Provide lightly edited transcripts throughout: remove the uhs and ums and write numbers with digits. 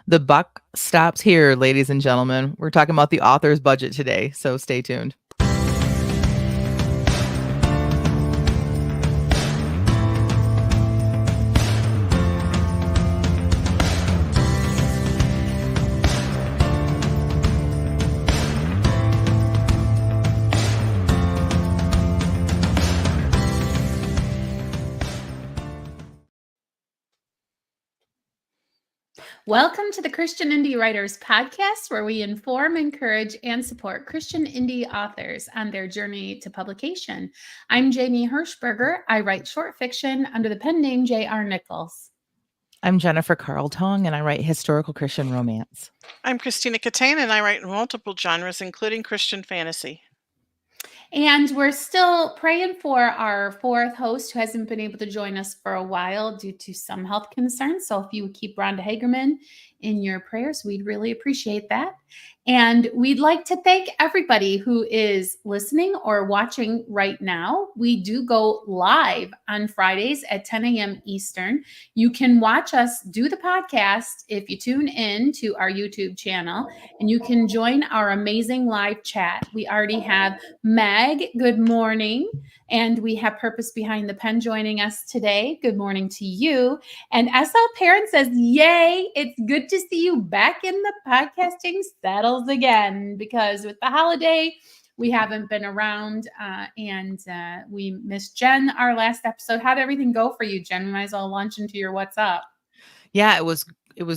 The buck stops here, ladies and gentlemen. We're talking about the author's budget today, so stay tuned. Welcome to the Christian Indie Writers Podcast, where we inform, encourage, and support Christian indie authors on their journey to publication. I'm Jamie Hirschberger. I write short fiction under the pen name J.R. Nichols. I'm Jennifer Carltong, and I write historical Christian romance. I'm Christina Catane, and I write in multiple genres, including Christian fantasy. And we're still praying for our fourth host who hasn't been able to join us for a while due to some health concerns. So if you would keep Rhonda Hagerman in your prayers, we'd really appreciate that. And we'd like to thank everybody who is listening or watching right now. We do go live on Fridays at 10 a.m. Eastern. You can watch us do the podcast if you tune in to our YouTube channel, and you can join our amazing live chat. We already have Meg, good morning. And we have Purpose Behind the Pen joining us today. Good morning to you. And SL Parent says, yay, it's good to see you back in the podcasting saddles again, because with the holiday, we haven't been around and we missed Jen, our last episode. How'd everything go for you, Jen? We might as well launch into your what's up. Yeah, it was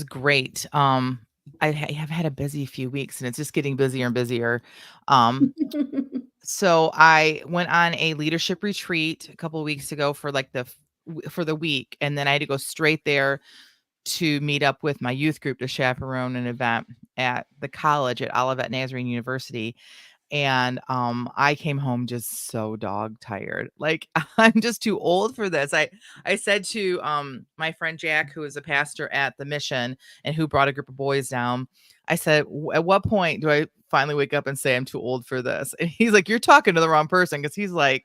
great. I have had a busy few weeks, and it's just getting busier and busier. So I went on a leadership retreat a couple of weeks ago for like for the week, and then I had to go straight there to meet up with my youth group to chaperone an event at the college at Olivet Nazarene University. And I came home just so dog tired. Like, I'm just too old for this. I said to my friend Jack, who is a pastor at the mission and who brought a group of boys down, I said, at what point do I finally wake up and say I'm too old for this? And he's like, you're talking to the wrong person, because he's like,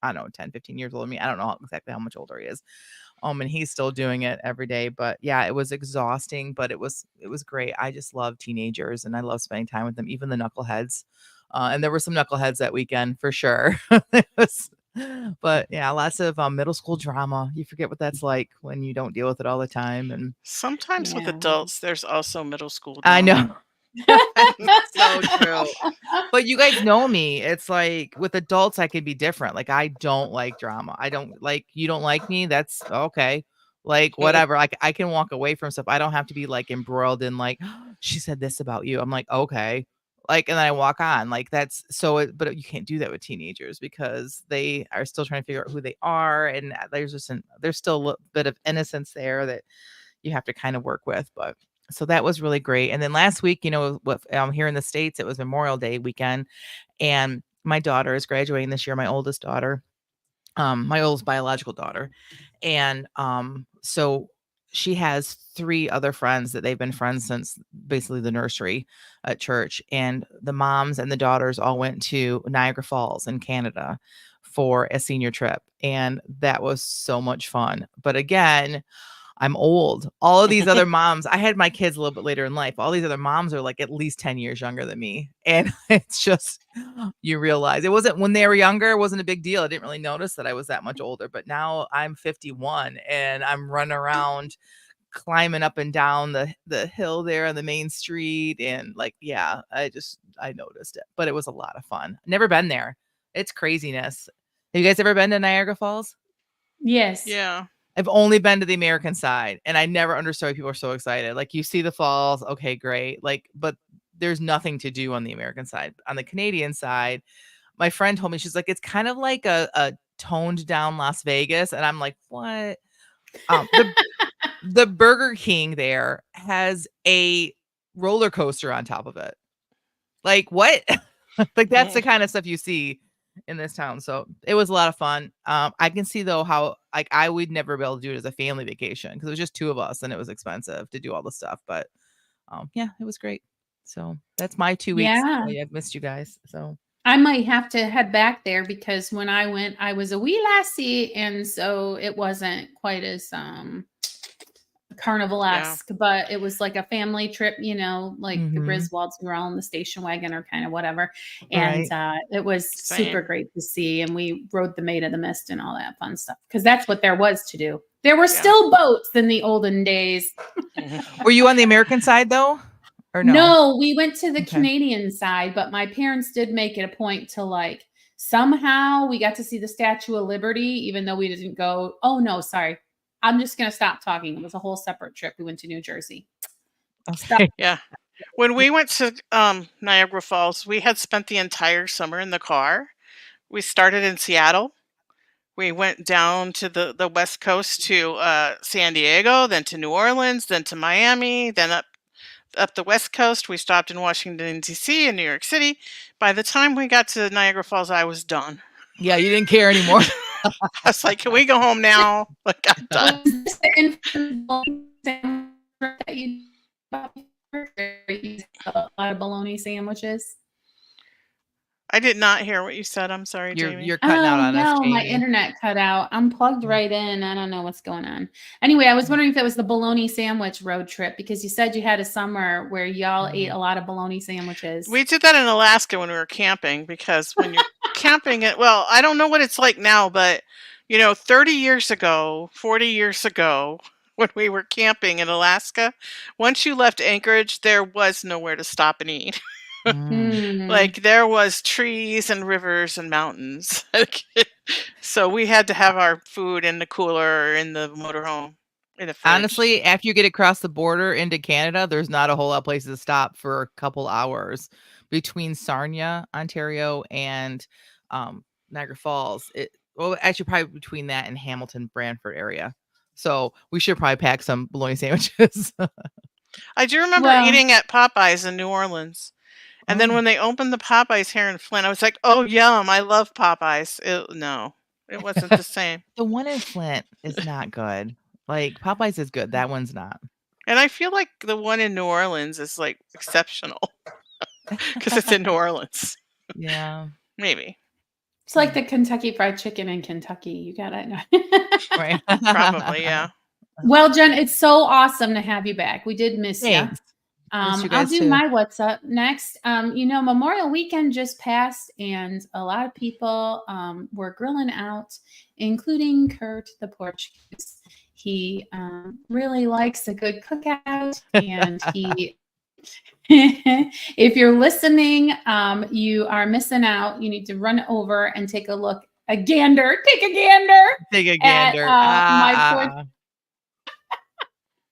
I don't know, 10, 15 years older than me. I don't know exactly how much older he is. And he's still doing it every day. But yeah, it was exhausting, but it was great. I just love teenagers, and I love spending time with them, even the knuckleheads. And there were some knuckleheads that weekend for sure. But yeah, lots of middle school drama. You forget what that's like when you don't deal with it all the time. And Sometimes with Yeah. adults, there's also middle school I drama. know. So true. But you guys know me. It's like with adults, I could be different. Like, I don't like drama. I don't like, you don't like me. That's okay. Like, whatever. Like, I can walk away from stuff. I don't have to be like embroiled in like, she said this about you. I'm like, okay. Like, and then I walk on. Like, that's so, but you can't do that with teenagers because they are still trying to figure out who they are. And there's still a little bit of innocence there that you have to kind of work with. But so that was really great. And then last week, here in the States, it was Memorial Day weekend, and my daughter is graduating this year, my oldest daughter, my oldest biological daughter. And so she has 3 other friends that they've been friends since basically the nursery at church. And the moms and the daughters all went to Niagara Falls in Canada for a senior trip. And that was so much fun. But again, I'm old. All of these other moms, I had my kids a little bit later in life. All these other moms are like at least 10 years younger than me. And it's just, you realize it wasn't when they were younger, it wasn't a big deal. I didn't really notice that I was that much older, but now I'm 51 and I'm running around climbing up and down the hill there on the main street. And like, yeah, I noticed it, but it was a lot of fun. Never been there. It's craziness. Have you guys ever been to Niagara Falls? Yes. Yeah. I've only been to the American side, and I never understood why people are so excited. Like, you see the falls, okay, great. Like, but there's nothing to do on the American side. On the Canadian side, my friend told me, she's like, it's kind of like a toned down Las Vegas. And I'm like, what? The Burger King there has a roller coaster on top of it. Like, what? Like, that's the kind of stuff you see in this town. So it was a lot of fun. I can see though how like I would never be able to do it as a family vacation because it was just 2 of us and it was expensive to do all the stuff. But yeah, it was great. So that's my 2 weeks. Yeah. I've missed you guys. So I might have to head back there because when I went, I was a wee lassie, and so it wasn't quite as carnival-esque, but it was like a family trip, you know, like the Mhm. Griswolds were all in the station wagon or kind of whatever. And Right. it was super Same. great to see. And we rode the Maid of the Mist and all that fun stuff because that's what there was to do. There were Yeah. still boats in the olden days. Were you on the American side though? Or no? No, we went to the Okay. Canadian side, but my parents did make it a point to like somehow we got to see the Statue of Liberty, even though we didn't go. Oh no, sorry. I'm just gonna stop talking. It was a whole separate trip. We went to New Jersey. Stop. Okay. Yeah. When we went to Niagara Falls, we had spent the entire summer in the car. We started in Seattle. We went down to the West Coast to San Diego, then to New Orleans, then to Miami, then up the West Coast. We stopped in Washington, D.C. and New York City. By the time we got to Niagara Falls, I was done. Yeah, you didn't care anymore. I was like, can we go home now? Like, I'm done. Was this the infant bologna sandwich that you bought before? Or you had a lot of bologna sandwiches? I did not hear what you said. I'm sorry, Jamie. You're cutting out Oh on us, no, my Jamie. internet cut out. I'm plugged Mm. right in. I don't know what's going on. Anyway, I was wondering if it was the bologna sandwich road trip because you said you had a summer where y'all ate a lot of bologna sandwiches. We did that in Alaska when we were camping because when you're camping it, well, I don't know what it's like now, but 30 years ago, 40 years ago, when we were camping in Alaska, once you left Anchorage, there was nowhere to stop and eat. Mm. Like there was trees and rivers and mountains. So we had to have our food in the cooler or in the motorhome. In the fridge. Honestly, after you get across the border into Canada, there's not a whole lot of places to stop for a couple hours between Sarnia, Ontario, and Niagara Falls. Actually, probably between that and Hamilton, Brantford area. So we should probably pack some bologna sandwiches. I do remember Well- eating at Popeyes in New Orleans. And then Oh. when they opened the Popeyes here in Flint, I was like, oh, yum, I love Popeyes. No, it wasn't the same. The one in Flint is not good. Like Popeyes is good. That one's not. And I feel like the one in New Orleans is like exceptional because it's in New Orleans. Yeah. Maybe. It's like the Kentucky Fried Chicken in Kentucky. You got it. Right. Probably, yeah. Well, Jen, it's so awesome to have you back. We did miss you. Thanks. Miss you I'll guys do too. my what's up next. Memorial weekend just passed, and a lot of people were grilling out, including Kurt the Portuguese. He really likes a good cookout, and he. If you're listening, you are missing out. You need to run over and take a look. Take a gander. Take a gander. My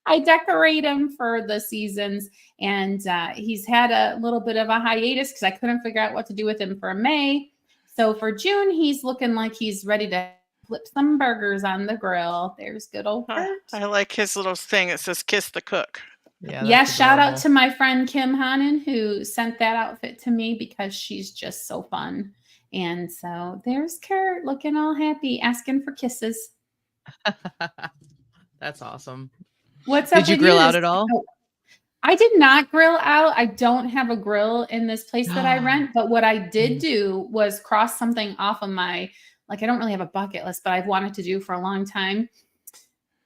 I decorate him for the seasons, and he's had a little bit of a hiatus because I couldn't figure out what to do with him for May. So for June, he's looking like he's ready to flip some burgers on the grill. There's good old Kurt. I like his little thing. It says "Kiss the Cook." Yeah. Yes, shout out to my friend Kim Hanen who sent that outfit to me because she's just so fun. And so there's Kurt looking all happy, asking for kisses. That's awesome. What's up? Did you with grill this- out at all? Oh, I did not grill out. I don't have a grill in this place that I rent. But what I did do was cross something off of my, I don't really have a bucket list, but I've wanted to do for a long time.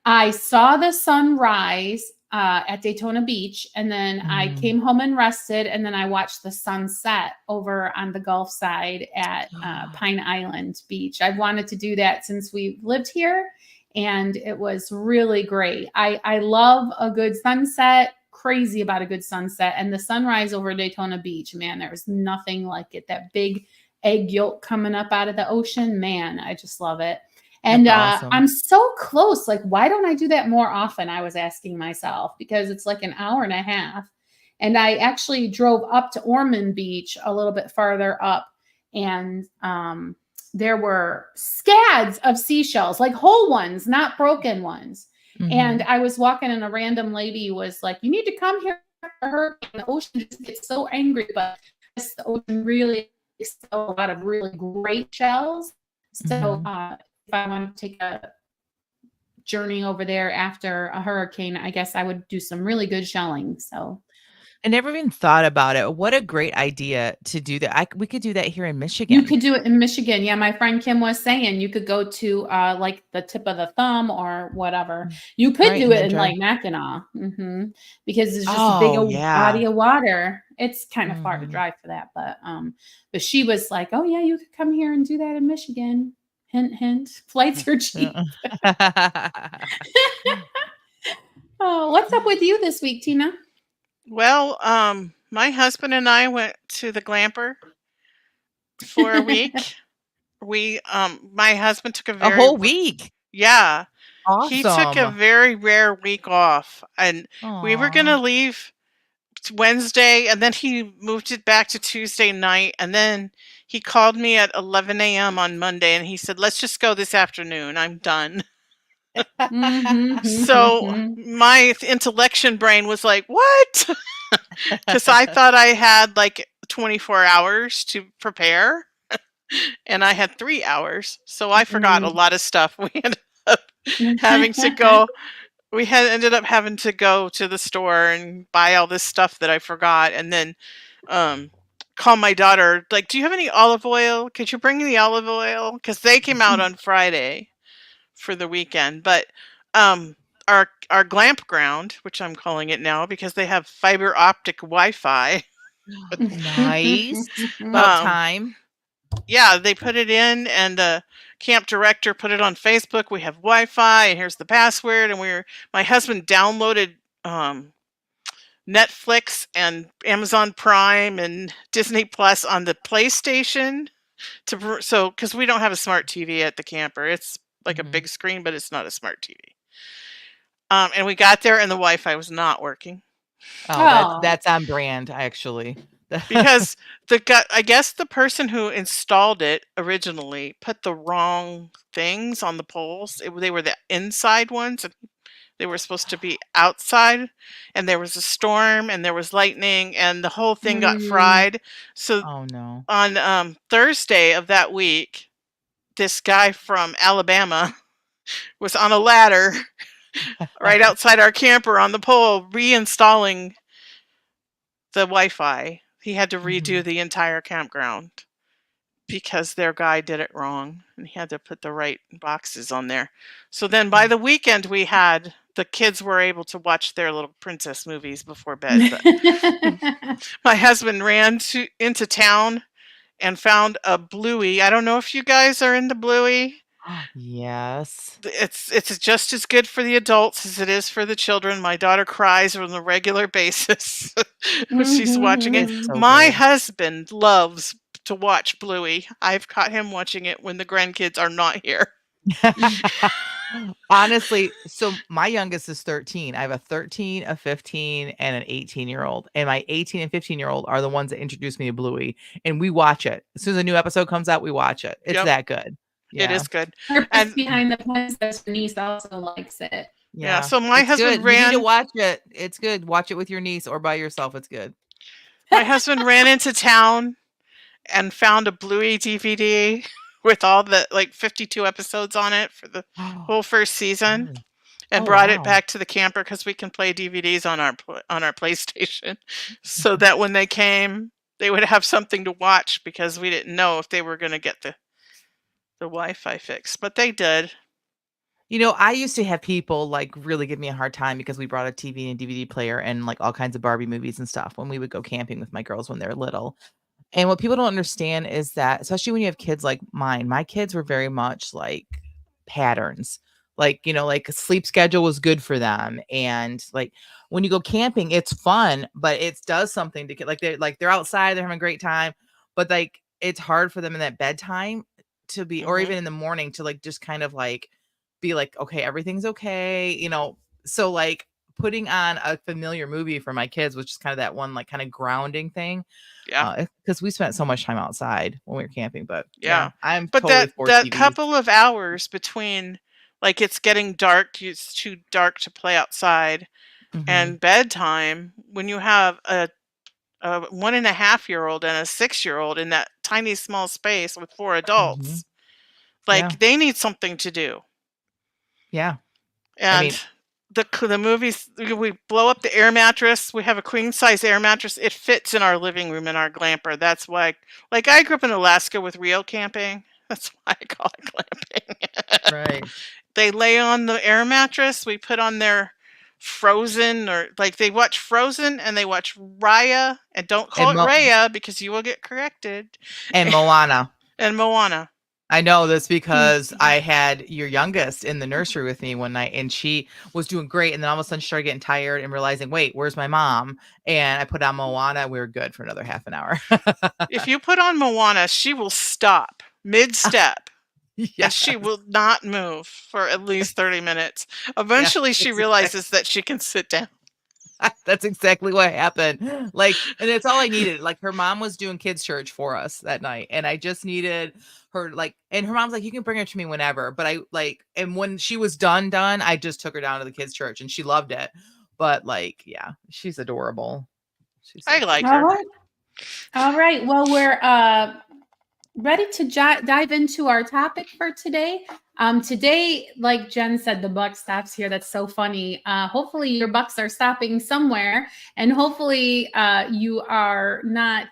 I saw the sunrise at Daytona Beach, and then I came home and rested, and then I watched the sunset over on the Gulf side at Pine Island Beach. I've wanted to do that since we lived here, and it was really great. I love a good sunset, crazy about a good sunset, and the sunrise over Daytona Beach, man, there's nothing like it. That big egg yolk coming up out of the ocean, man, I just love it. And That's awesome. I'm so close. Like, why don't I do that more often? I was asking myself, because it's like an hour and a half. And I actually drove up to Ormond Beach a little bit farther up, and there were scads of seashells, like whole ones, not broken ones. Mhm. And I was walking, and a random lady was like, "You need to come here for hurricane. The ocean just gets so angry." But the ocean really is a lot of really great shells. So if I want to take a journey over there after a hurricane, I guess I would do some really good shelling. So I never even thought about it. What a great idea to do that. We could do that here in You Michigan. could do it in Michigan. Yeah, my friend Kim was saying you could go to like the tip of the thumb or whatever. You could Right, do and it then in drive. like Mackinac because it's just a big Oh, old yeah. body of water. It's kind of far to Mhm. drive for that, but she was like, "Oh yeah, you could come here and do that in Michigan." Hint, hint. Flights are cheap. Oh, what's up with you this week, Tina? Well, my husband and I went to the Glamper for a week. My husband took a A very whole week. yeah, he took a Awesome. very rare week off, and we were Aw. gonna leave Wednesday, and then he moved it back to Tuesday night, and then he called me at 11 a.m. on Monday, and he said, "Let's just go this afternoon. I'm done." So my intellection brain was like, "What?" Because I thought I had like 24 hours to prepare, and I had 3 hours, so I forgot a lot of stuff. We ended up having to go. We had ended up having to go to the store and buy all this stuff that I forgot, and then um, call my daughter. Like, "Do you have any olive oil? Could you bring me the olive oil?" Because they came out on Friday for the weekend, but um, our Glamp ground, which I'm calling it now because they have fiber optic Wi-Fi. Nice. About time. Yeah, they put it in, and the camp director put it on Facebook. We have Wi-Fi, and here's the password. And my husband downloaded Netflix and Amazon Prime and Disney Plus on the PlayStation because we don't have a smart TV at the camper. It's like a Mhm. big screen, but it's not a smart TV. And we got there, and the Wi-Fi was not working. Oh, that's on brand, actually. Because I guess the person who installed it originally put the wrong things on the poles. They were the inside ones, and they were supposed to be outside. And there was a storm, and there was lightning, and the whole thing got fried. So Oh, no. on Thursday of that week, this guy from Alabama was on a ladder right outside our camper on the pole reinstalling the Wi-Fi. He had to redo Mhm. the entire campground because their guy did it wrong, and he had to put the right boxes on there. So then by the weekend the kids were able to watch their little princess movies before bed, but my husband ran into town and found a Bluey. I don't know if you guys are into Bluey. Yes. It's just as good for the adults as it is for the children. My daughter cries on a regular basis when she's watching it. It's so My good. husband loves to watch Bluey. I've caught him watching it when the grandkids are not here. Honestly, so my youngest is 13. I have a 13, a 15, and an 18-year-old. And my 18 and 15-year-old are the ones that introduced me to Bluey. And we watch it. As soon as a new episode comes out, we watch it. It's Yep, that good. it Yeah. is good. Purpose And behind the princess niece also likes it. yeah, Yeah. so my It's husband good. You need to ran watch it. It's good. Watch it with your niece or by yourself. It's good. my husband ran into town and found a Bluey DVD with all the like 52 episodes on it for the whole first season. Really? And Oh, brought it wow. back to the camper because we can play DVDs on our PlayStation, so that when they came, they would have something to watch because we didn't know if they were going to get the Wi-Fi fixed, but they did. You know, I used to have people like really give me a hard time because we brought a TV and DVD player and like all kinds of Barbie movies and stuff when we would go camping with my girls when they're little. And what people don't understand is that, especially when you have kids like mine, my kids were very much like patterns. Like, like a sleep schedule was good for them. And like when you go camping, it's fun, but it does something to get they're outside, they're having a great time, but like it's hard for them in that bedtime to be, or Mhm. even in the morning to like just kind of like be like, okay, everything's okay. So like putting on a familiar movie for my kids, which is kind of that one like kind of grounding thing. Yeah. Because we spent so much time outside when we were camping, but yeah, Yeah. I'm But totally that for that TVs. couple of hours between like it's getting dark, it's too dark to play outside, Mhm. and bedtime, when you have a 1.5-year-old and a 6-year-old in that tiny small space with 4 Mhm. adults, Yeah. like they need something to do. Yeah. I And mean, the movies, we blow up the air mattress. We have a queen size air mattress. It fits in our living room in our glamper. That's why, like, I grew up in Alaska with Rio camping. That's why I call it glamping. Right. They lay on the air mattress. We put on their Frozen, or like they watch Frozen and they watch Raya, and don't call And it Raya because you will get corrected. Moana. And Moana. I know this because I had your youngest in the nursery with me one night and she was doing great. And then all of a sudden she started getting tired and realizing, wait, where's my mom? And I put on Moana. We were good for another half an hour. If you put on Moana, she will stop mid-step. And Yes. she will not move for at least 30 minutes. Eventually, she that's realizes that she can sit down. That's exactly what happened. Like, and it's all I needed. Like, her mom was doing kids' church for us that night, and I just needed her. Like, and her mom's like, "You can bring her to me whenever." But I like, and when she was done, I just took her down to the kids' church, and she loved it. But like, yeah, she's adorable. She's so I like All her. right. All right. Well, we're ready to dive into our topic for today. Today, like Jen said, the buck stops here. That's so funny. Hopefully your bucks are stopping somewhere, and hopefully you are not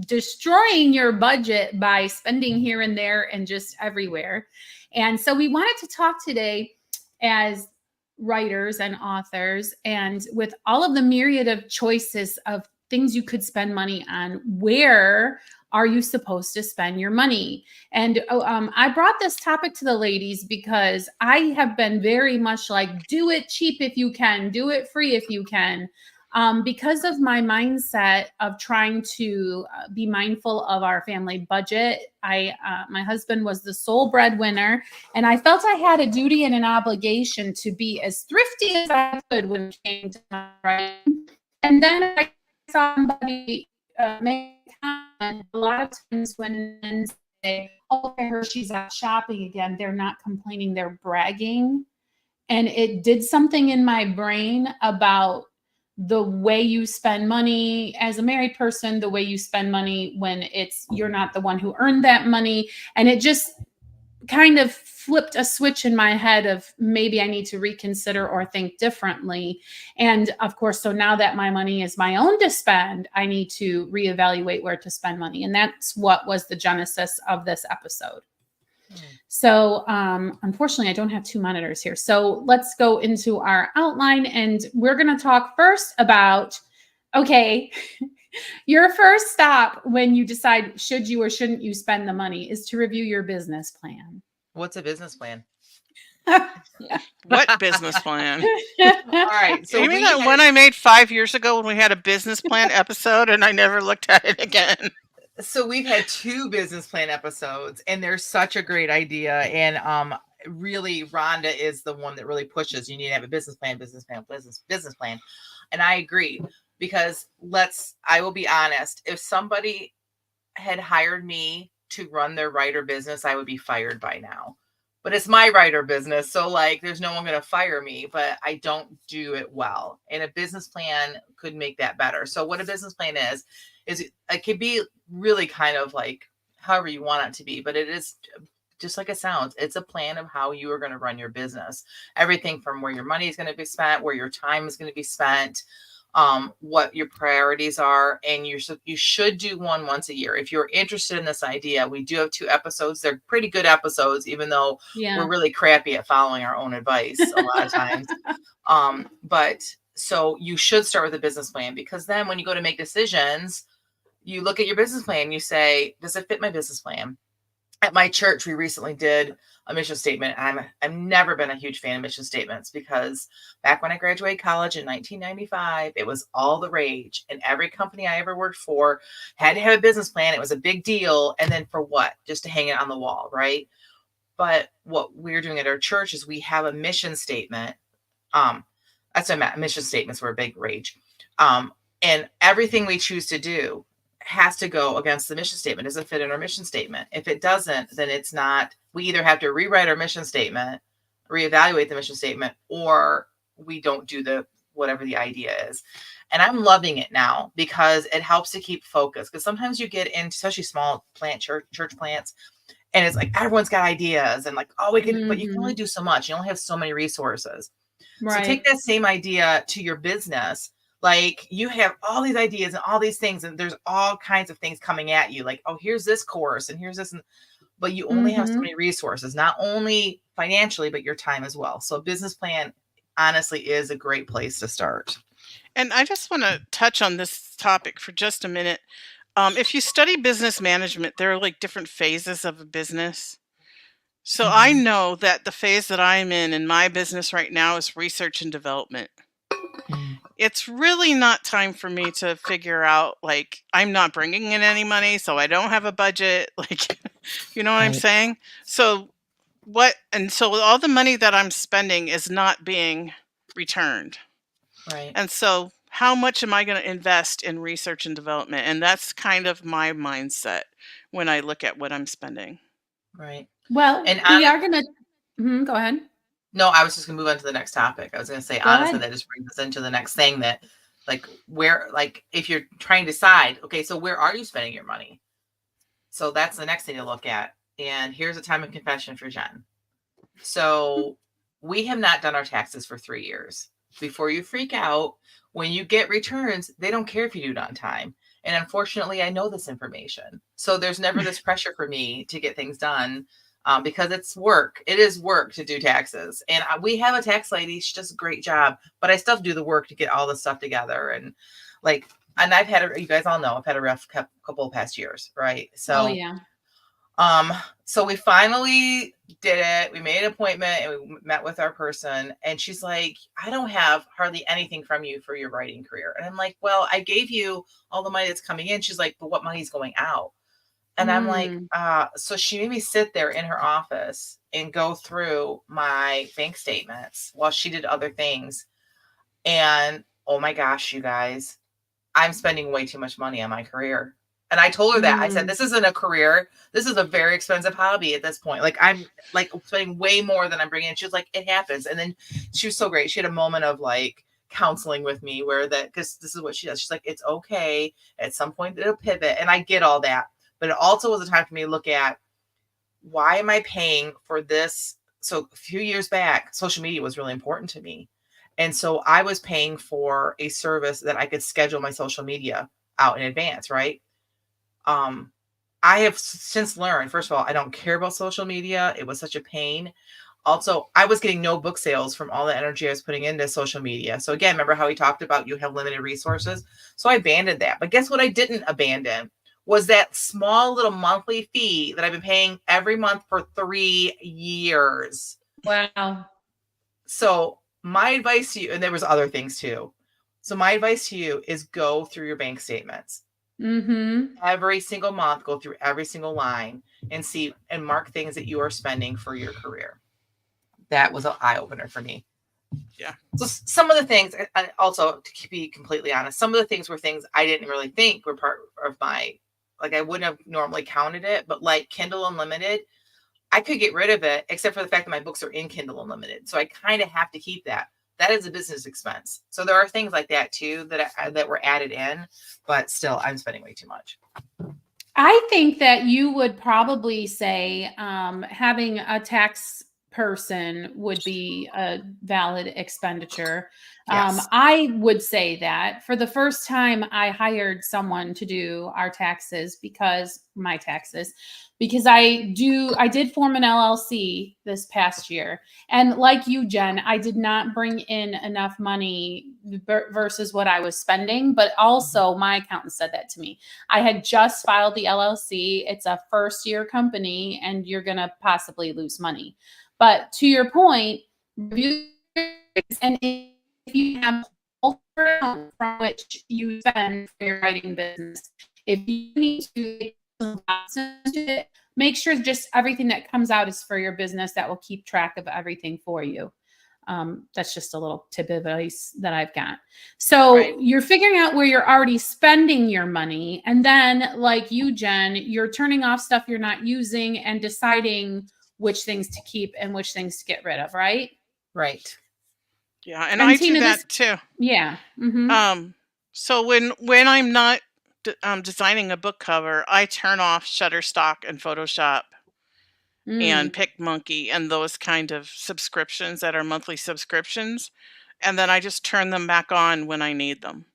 destroying your budget by spending here and there and just everywhere. And so we wanted to talk today as writers and authors, and with all of the myriad of choices of things you could spend money on, where are you supposed to spend your money? And I brought this topic to the ladies because I have been very much like, do it cheap if you can, do it free if you can. Because of my mindset of trying to be mindful of our family budget. My husband was the sole breadwinner, and I felt I had a duty and an obligation to be as thrifty as I could when it came to my writing. And then I saw somebody make a lot of times when men say, "Oh, I heard she's out shopping again," they're not complaining, they're bragging. And it did something in my brain about the way you spend money as a married person, the way you spend money when you're not the one who earned that money. And it just kind of flipped a switch in my head of maybe I need to reconsider or think differently. And of course, so now that my money is my own to spend, I need to reevaluate where to spend money. And that's what was the genesis of this episode. So unfortunately, I don't have two monitors here. So let's go into our outline, and we're going to talk first about, okay, your first stop when you decide should you or shouldn't you spend the money is to review your business plan. What's a business plan? What business plan? All right. So you mean that one I made 5 years ago when we had a business plan episode and I never looked at it again? So we've had 2 business plan episodes, and they're such a great idea. And really, Rhonda is the one that really pushes. You need to have a business plan. And I agree, because I will be honest. If somebody had hired me to run their writer business, I would be fired by now. But it's my writer business, so like, there's no one going to fire me. But I don't do it well, and a business plan could make that better. So what a business plan is it could be really kind of like however you want it to be, but it is just like it sounds. It's a plan of how you are going to run your business. Everything from where your money is going to be spent, where your time is going to be spent, what your priorities are. And you should do one once a year. If you're interested in this idea, we do have 2 episodes. They're pretty good episodes, even though we're really crappy at following our own advice a lot of times. But so you should start with a business plan, because then when you go to make decisions, you look at your business plan, you say, does it fit my business plan? At my church, we recently did a mission statement. I've never been a huge fan of mission statements, because back when I graduated college in 1995, it was all the rage, and every company I ever worked for had to have a business plan. It was a big deal. And then for what? Just to hang it on the wall, right? But what we're doing at our church is we have a mission statement. That's what mission statements were a big rage. And everything we choose to do has to go against the mission statement. Does it fit in our mission statement? If it doesn't, then it's not. We either have to rewrite our mission statement, reevaluate the mission statement, or we don't do whatever the idea is. And I'm loving it now, because it helps to keep focus. Because sometimes you get into, especially small church plants, and it's like everyone's got ideas and like, oh, we can, but you can only do so much. You only have so many resources. So take that same idea to your business. Like you have all these ideas and all these things, and there's all kinds of things coming at you. Like, oh, here's this course and here's this. But you only have so many resources, not only financially, but your time as well. So a business plan honestly is a great place to start. And I just want to touch on this topic for just a minute. If you study business management, there are like different phases of a business. So I know that the phase that I'm in my business right now is research and development. It's really not time for me to figure out, like, I'm not bringing in any money, so I don't have a budget. Like, you know what I'm saying? So all the money that I'm spending is not being returned. Right. And so how much am I going to invest in research and development? And that's kind of my mindset when I look at what I'm spending. Right. Well, and we are going to go ahead. No, I was just going to move on to the next topic. I was going to say, honestly, that just brings us into the next thing that, like, if you're trying to decide, okay, so where are you spending your money? So that's the next thing to look at. And here's a time of confession for Jen. So we have not done our taxes for 3 years. Before you freak out, when you get returns, they don't care if you do it on time. And unfortunately, I know this information. So there's never this pressure for me to get things done because it's work. It is work to do taxes. And we have a tax lady. She does a great job. But I still have to do the work to get all this stuff together. And I've had, you guys all know, I've had a rough couple of past years, right? So, so we finally did it. We made an appointment and we met with our person. And she's like, I don't have hardly anything from you for your writing career. And I'm like, well, I gave you all the money that's coming in. She's like, but what money's going out? And I'm like, so she made me sit there in her office and go through my bank statements while she did other things. And oh my gosh, you guys, I'm spending way too much money on my career. And I told her that. I said, this isn't a career. This is a very expensive hobby at this point. Like, I'm like spending way more than I'm bringing in. She was like, it happens. And then she was so great. She had a moment of like counseling with me because this is what she does. She's like, it's okay. At some point it'll pivot. And I get all that. But it also was a time for me to look at, why am I paying for this? So a few years back, social media was really important to me. And so I was paying for a service that I could schedule my social media out in advance, right? I have since learned, first of all, I don't care about social media. It was such a pain. Also, I was getting no book sales from all the energy I was putting into social media. So again, remember how we talked about you have limited resources? So I abandoned that. But guess what I didn't abandon? Was that small little monthly fee that I've been paying every month for 3 years. Wow. So my advice to you, and there was other things too. So my advice to you is go through your bank statements. Every single month, go through every single line and see and mark things that you are spending for your career. That was an eye opener for me. Yeah. So some of the things, and also to be completely honest, some of the things were things I didn't really think were part of my, like I wouldn't have normally counted it, but like Kindle Unlimited, I could get rid of it except for the fact that my books are in Kindle Unlimited. So I kind of have to keep that. That is a business expense. So there are things like that too that were added in, but still I'm spending way too much. I think that you would probably say having a tax person would be a valid expenditure. Yes. I would say that for the first time I hired someone to do our taxes because I did form an LLC this past year. And like you, Jen, I did not bring in enough money versus what I was spending. But also my accountant said that to me. I had just filed the LLC. It's a first year company and you're going to possibly lose money. But to your point, review, and if you have from which you spend for your writing business, if you need to make sure just everything that comes out is for your business, that will keep track of everything for you. That's just a little tip of advice that I've got. So You're figuring out where you're already spending your money. And then like you, Jen, you're turning off stuff you're not using and deciding which things to keep and which things to get rid of, right? Right. Yeah, and I do that too. Yeah. So when I'm not designing a book cover, I turn off Shutterstock and Photoshop. and Mm. PicMonkey and those kind of subscriptions that are monthly subscriptions. And then I just turn them back on when I need them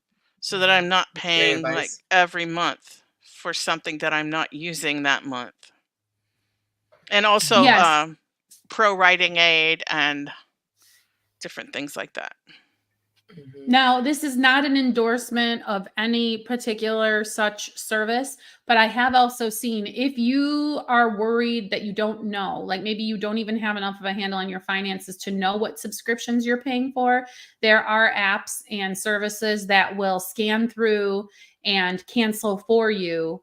so that I'm not That's great paying like advice. every month for something that I'm not using that month. And also Yes. Pro Writing Aid and different things like that. Mhm. Now, this is not an endorsement of any particular such service, but I have also seen if you are worried that you don't know, like maybe you don't even have enough of a handle on your finances to know what subscriptions you're paying for, there are apps and services that will scan through and cancel for you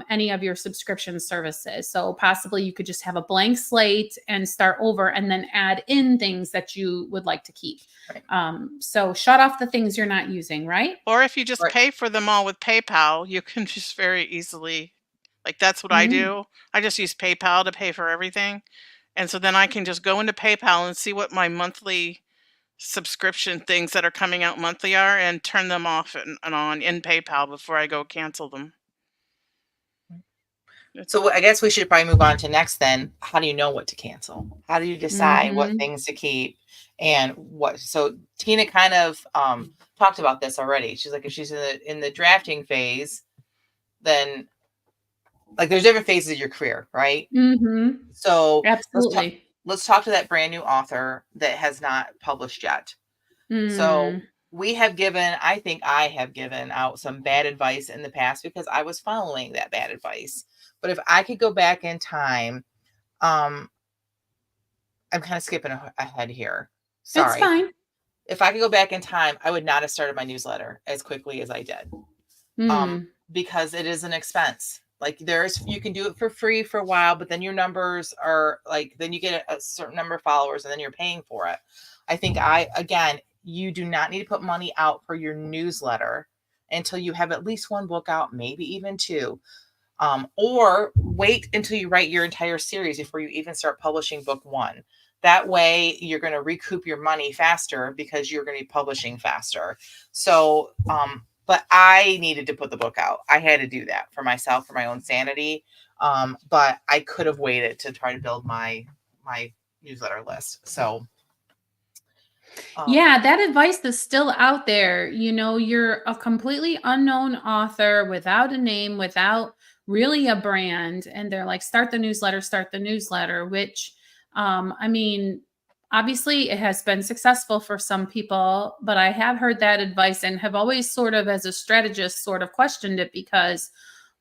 any of your subscription services. So possibly you could just have a blank slate and start over and then add in things that you would like to keep. Right. So shut off the things you're not using, right? Or if you just Right. pay for them all with PayPal, you can just very easily, like that's what I Mm. do. I just use PayPal to pay for everything. And so then I can just go into PayPal and see what my monthly subscription things that are coming out monthly are and turn them off and on in PayPal before I go cancel them. So I guess we should probably move on to next then. How do you know what to cancel? How do you decide what Mhm. things to keep and what? So Tina kind of talked about this already. She's like, if she's in the drafting phase, then like there's different phases of your career, right? Mhm. So Absolutely. let's talk to that brand new author that has not published yet. So Mm. we have given, I think I have given out some bad advice in the past because I was following that bad advice. But if I could go back in time, um, I'm kind of skipping ahead here. It's Sorry. fine. If I could go back in time, I would not have started my newsletter as quickly as I did. Mm. Because it is an expense. Like you can do it for free for a while, but then your numbers are like, then you get a certain number of followers and then you're paying for it. I think again, you do not need to put money out for your newsletter until you have at least one book out, maybe even two. Or wait until you write your entire series before you even start publishing book one. That way, you're going to recoup your money faster because you're going to be publishing faster. So, but I needed to put the book out. I had to do that for myself, for my own sanity. But I could have waited to try to build my newsletter list. So, Yeah, that advice is still out there. You know, you're a completely unknown author without a name, without really a brand. And they're like, start the newsletter, which, I mean, obviously it has been successful for some people, but I have heard that advice and have always sort of, as a strategist, sort of questioned it because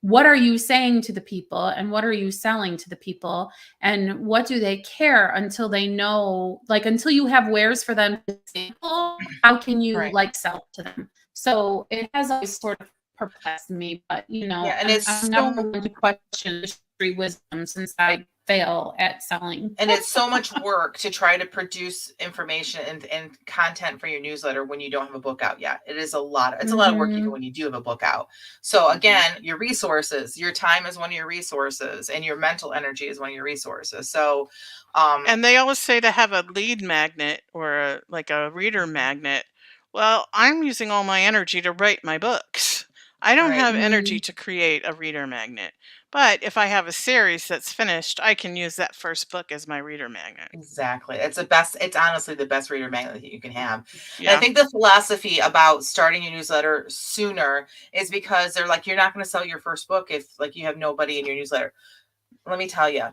what are you saying to the people and what are you selling to the people? And what do they care until they know, like until you have wares for them to sample, how can you right. like sell to them? So it has always sort of perplexed me, but you know, Yeah. And I'm never one to question industry wisdom since I fail at selling. and it's so much work to try to produce information and content for your newsletter when you don't have a book out yet. It's a lot of work even Mhm. when you do have a book out. So again, your resources, your time is one of your resources and your mental energy is one of your resources. So And they always say to have a lead magnet or like a reader magnet. Well, I'm using all my energy to write my books. I don't right. have energy Mm. to create a reader magnet. But if I have a series that's finished, I can use that first book as my reader magnet. Exactly. It's honestly the best reader magnet that you can have. And I Yeah. think the philosophy about starting your newsletter sooner is because they're like, you're not going to sell your first book if like you have nobody in your newsletter. Let me tell you,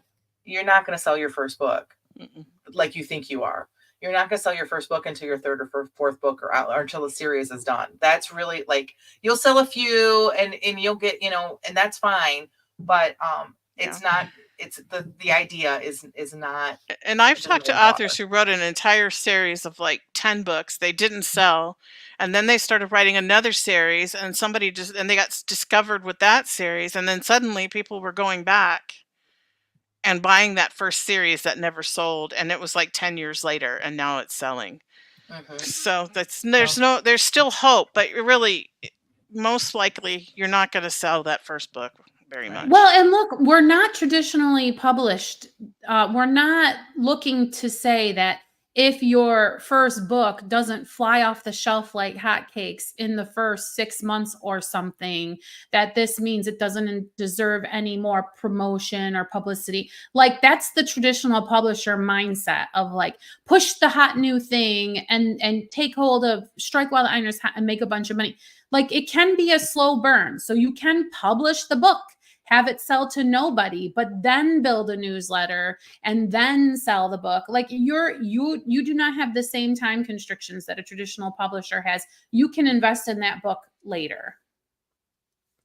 you're not going to sell your first book Mm-mm. like you think you are. You're not going to sell your first book until your third or fourth book or until the series is done. That's really like you'll sell a few and you'll get, and that's fine, but Yeah. it's not it's the idea is not And I've it doesn't talked to hold water. authors who wrote an entire series of like 10 books. They didn't sell. And then they started writing another series and they got discovered with that series. And then suddenly people were going back and buying that first series that never sold. And it was like 10 years later and now it's selling. Mhm. So So, there's still hope, but most likely you're not going to sell that first book very right. Well, much. and look, we're not traditionally published. We're not looking to say that if your first book doesn't fly off the shelf like hotcakes in the first 6 months or something, that this means it doesn't deserve any more promotion or publicity. Like, that's the traditional publisher mindset of like, push the hot new thing and take hold of, strike while the iron's hot and make a bunch of money. Like, it can be a slow burn. So you can publish the book, have it sell to nobody, but then build a newsletter and then sell the book. Like, you do not have the same time constrictions that a traditional publisher has. You can invest in that book later.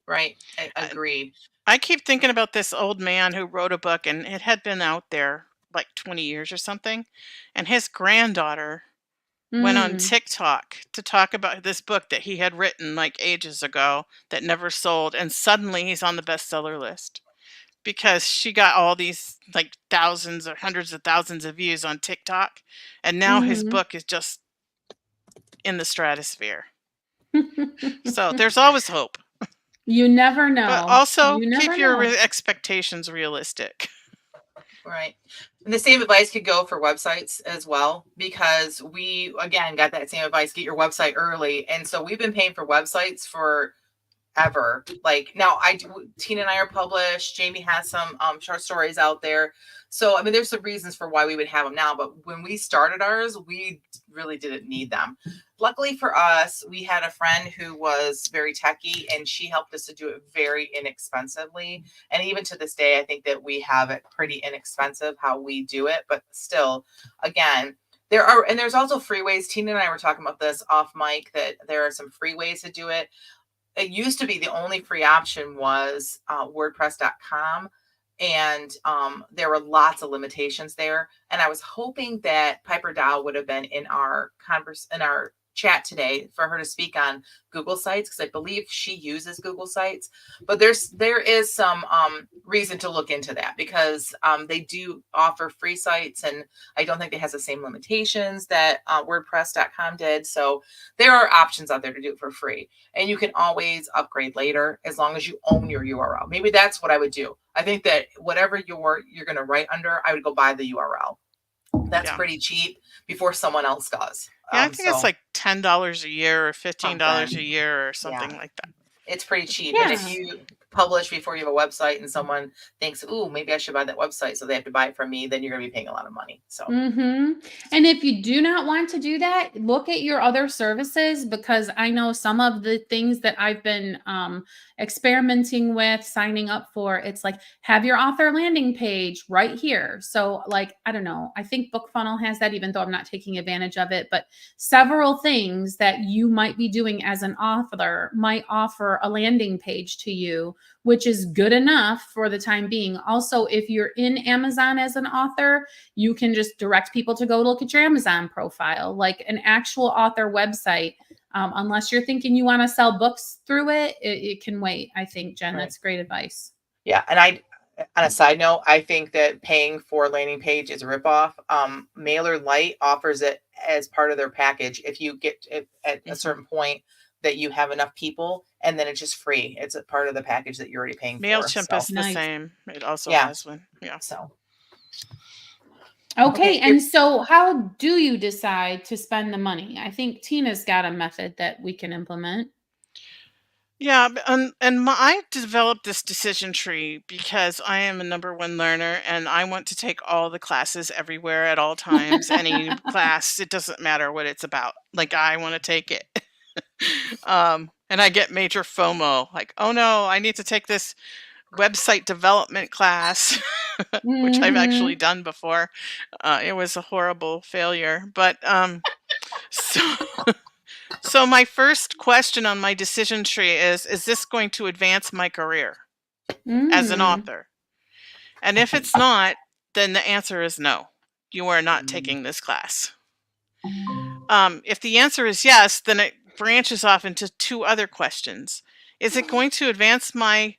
Right. Agreed. I keep thinking about this old man who wrote a book, and it had been out there like 20 years or something, and his granddaughter went on TikTok to talk about this book that he had written like ages ago that never sold, and suddenly he's on the bestseller list because she got all these like thousands or hundreds of thousands of views on TikTok, and now his book is just in the stratosphere. So there's always hope. You never know. But also You never keep your know. expectations realistic. Right. And the same advice could go for websites as well, because we, again, got that same advice, get your website early. And so we've been paying for websites for ever. Like, now Tina and I are published. Jamie has some short stories out there. So, I mean, there's some reasons for why we would have them now, but when we started ours, we really didn't need them. Luckily for us, we had a friend who was very techie, and she helped us to do it very inexpensively. And even to this day, I think that we have it pretty inexpensive how we do it, but still, again, there's also free ways. Tina and I were talking about this off mic, that there are some free ways to do it. It used to be the only free option was WordPress.com. And there were lots of limitations there. And I was hoping that Piper Dow would have been in our chat today for her to speak on Google Sites, because I believe she uses Google Sites. But there is some reason to look into that, because they do offer free sites, and I don't think it has the same limitations that WordPress.com did. So there are options out there to do it for free, and you can always upgrade later as long as you own your URL. Maybe that's what I would do. I think that whatever you're going to write under, I would go buy the URL. That's pretty cheap before someone else does. Yeah, I think it's like $10 a year or $15 a year or something like that. It's pretty cheap. Yeah. And if you publish before you have a website and someone thinks, ooh, maybe I should buy that website, so they have to buy it from me, then you're going to be paying a lot of money. So, And if you do not want to do that, look at your other services, because I know some of the things that I've been experimenting with, signing up for, it's like, have your author landing page right here. So, like, I don't know, I think BookFunnel has that, even though I'm not taking advantage of it, but several things that you might be doing as an author might offer a landing page to you, which is good enough for the time being. Also, if you're in Amazon as an author, you can just direct people to go look at your Amazon profile, like an actual author website. Unless you're thinking you want to sell books through it, it can wait. I think, Jen, that's great advice. Yeah. And on a side note, I think that paying for a landing page is a ripoff. MailerLite offers it as part of their package. If you get it at a certain point that you have enough people, and then it's just free. It's a part of the package that you're already paying for. MailChimp is the same. It also has one. Yeah. So. Okay, and so how do you decide to spend the money? I think Tina's got a method that we can implement. Yeah, I developed this decision tree because I am a number one learner, and I want to take all the classes everywhere at all times. Any class, it doesn't matter what it's about. Like, I want to take it. And I get major FOMO, like, oh no, I need to take this website development class, which I've actually done before. It was a horrible failure, but so my first question on my decision tree is this going to advance my career as an author? And if it's not, then the answer is no. You are not taking this class. If the answer is yes, then it branches off into two other questions. Is it going to advance my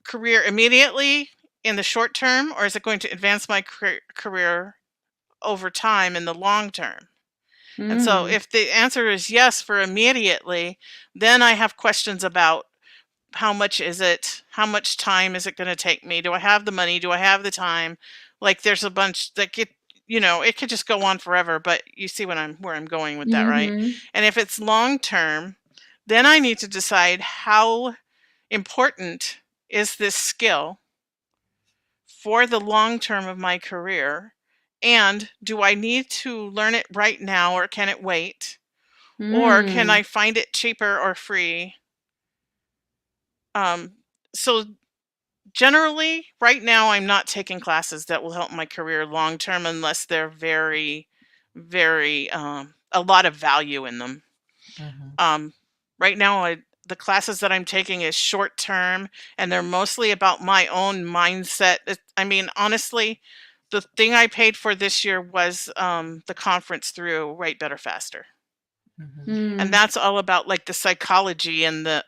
career immediately in the short term, or is it going to advance my career over time in the long term? And so if the answer is yes for immediately, then I have questions about how much is it? How much time is it going to take me? Do I have the money? Do I have the time? Like, there's a bunch, like, you know, it could just go on forever, but you see where I'm going with that, right? Mhm. And if it's long term, then I need to decide how important is this skill for the long term of my career, and do I need to learn it right now or can it wait? Or can Mm. I find it cheaper or free? Um, so generally, right now, I'm not taking classes that will help my career long term unless they're very, very a lot of value in them. Mhm. Um, right now, the classes that I'm taking is short term, and they're mostly about my own mindset. I mean, honestly, the thing I paid for this year was the conference through Write Better Faster, Mhm. and Mm. that's all about like the psychology and the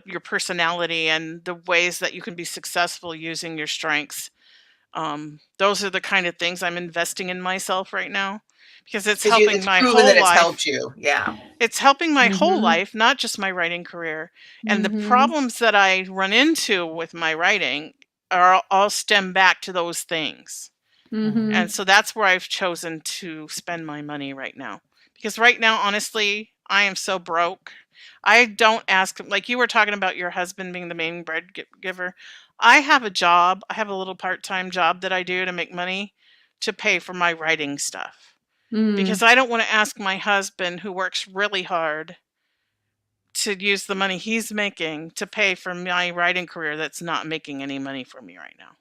your personality and the ways that you can be successful using your strengths. Those are the kind of things I'm investing in myself right now because it's Because helping it's my proven that whole it's life. helped you. Yeah. It's helping my whole Mhm. life, not just my writing career. And the Mhm. problems that I run into with my writing are all stem back to those things. And Mhm. so that's where I've chosen to spend my money right now. Because right now, honestly, I am so broke. I don't ask, like you were talking about your husband being the main giver. I have a job, I have a little part time job that I do to make money to pay for my writing stuff. Because Mm. I don't want to ask my husband, who works really hard, to use the money he's making to pay for my writing career that's not making any money for me right now.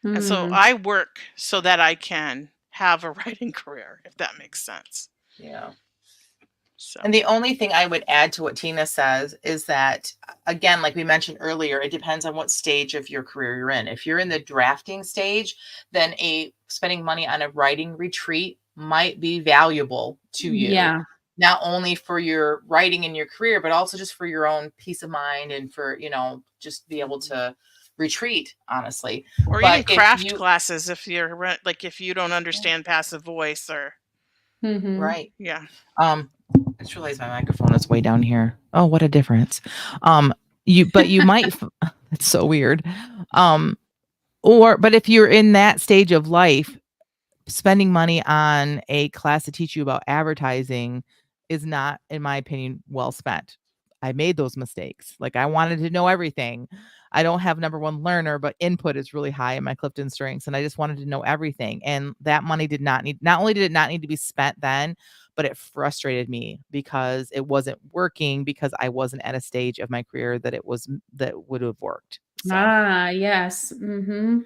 And so Mm. I work so that I can have a writing career, if that makes sense. Yeah. So, And the only thing I would add to what Tina says is that, again, like we mentioned earlier, it depends on what stage of your career you're in. If you're in the drafting stage, then spending money on a writing retreat might be valuable to you, Yeah. not only for your writing in your career, but also just for your own peace of mind and for, just be able to retreat, honestly. or even But if craft you, classes if you're like if you don't understand passive voice or Mhm. right. yeah. Um, I just realized my microphone is way down here. Oh, what a difference. You might, it's so weird. But if you're in that stage of life, spending money on a class to teach you about advertising is not, in my opinion, well spent. I made those mistakes. Like I wanted to know everything. I don't have number one learner, but input is really high in my Clifton strengths. And I just wanted to know everything. And that money not only did it not need to be spent then, but it frustrated me because it wasn't working because I wasn't at a stage of my career that would have worked. So. Ah, yes. Mhm.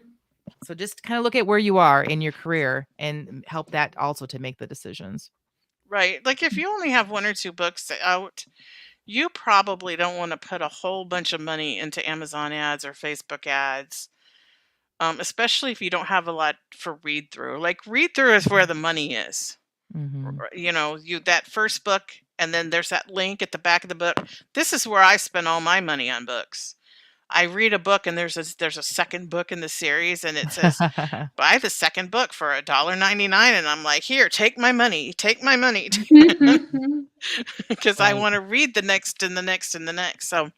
So just kind of look at where you are in your career and help that also to make the decisions. Right. Like if you only have one or two books out, you probably don't want to put a whole bunch of money into Amazon ads or Facebook ads. Especially if you don't have a lot for read through. Like read through is where the money is. Mm-hmm. You know, you that first book and then there's that link at the back of the book. This is where I spend all my money on books. I read a book and there's a second book in the series and it says buy the second book for $1.99 and I'm like, "Here, take my money. Take my money." Because I Right. want to read the next and the next and the next. So,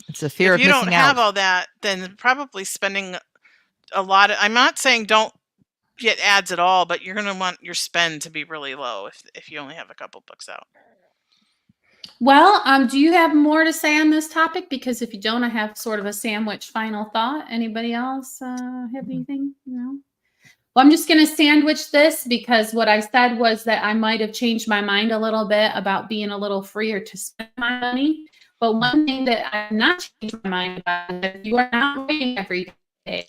It's a fear if of you don't missing have out. all that, then probably spending a lot of I'm not saying don't get ads at all, but you're going to want your spend to be really low if you only have a couple books out. Well, do you have more to say on this topic? Because if you don't, I have sort of a sandwich final thought. Anybody else have anything? No. Well, I'm just going to sandwich this because what I said was that I might have changed my mind a little bit about being a little freer to spend my money. But one thing that I've not changed my mind about is that you are not writing every day.